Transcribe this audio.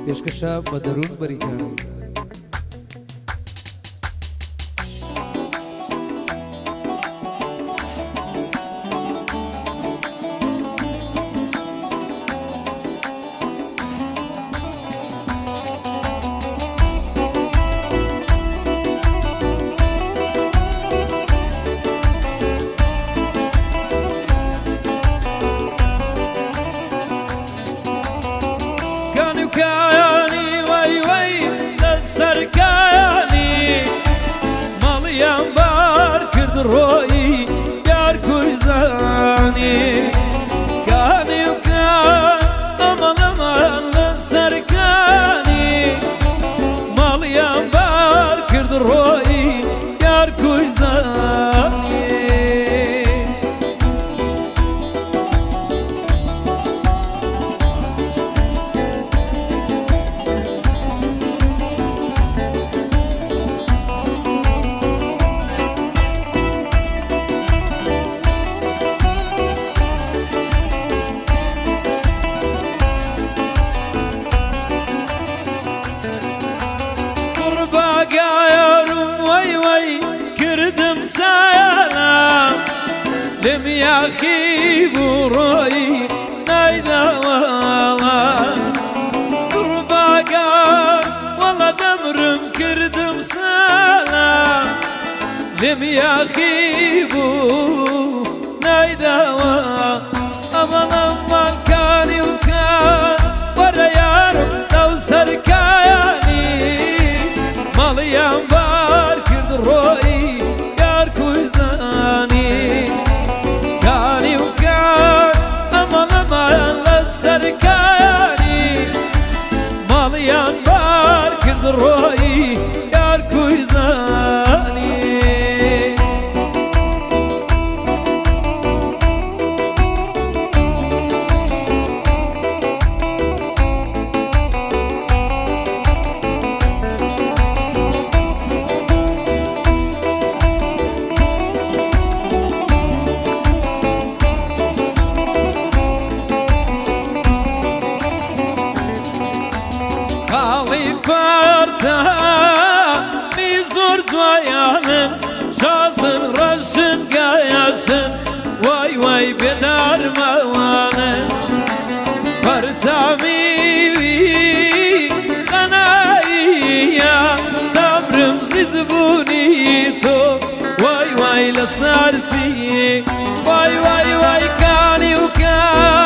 پێشکەشە بە دەروون بەریتانی كاني وي وي للسركاني ماليان بار كرد روي يار كويزاني كاني وكان أمل أمل للسركاني ماليان بار كرد روي يار كويزاني لم يخيب روي نايدا والله قرباقا والله دمرم كردم سلام لم يخيب نايدا والله أما كاني وكان ورا يارم لو سركاني ماليان بار كرد روي يار كويزاني ماليان بار كرد روي يار كويزاني parça mizur duayanım şazın raşın gayaşın vay vay bedar mavanım parça mivi kanaiya tabrım zizbunito vay vay la sarti vay vay vay kani ukan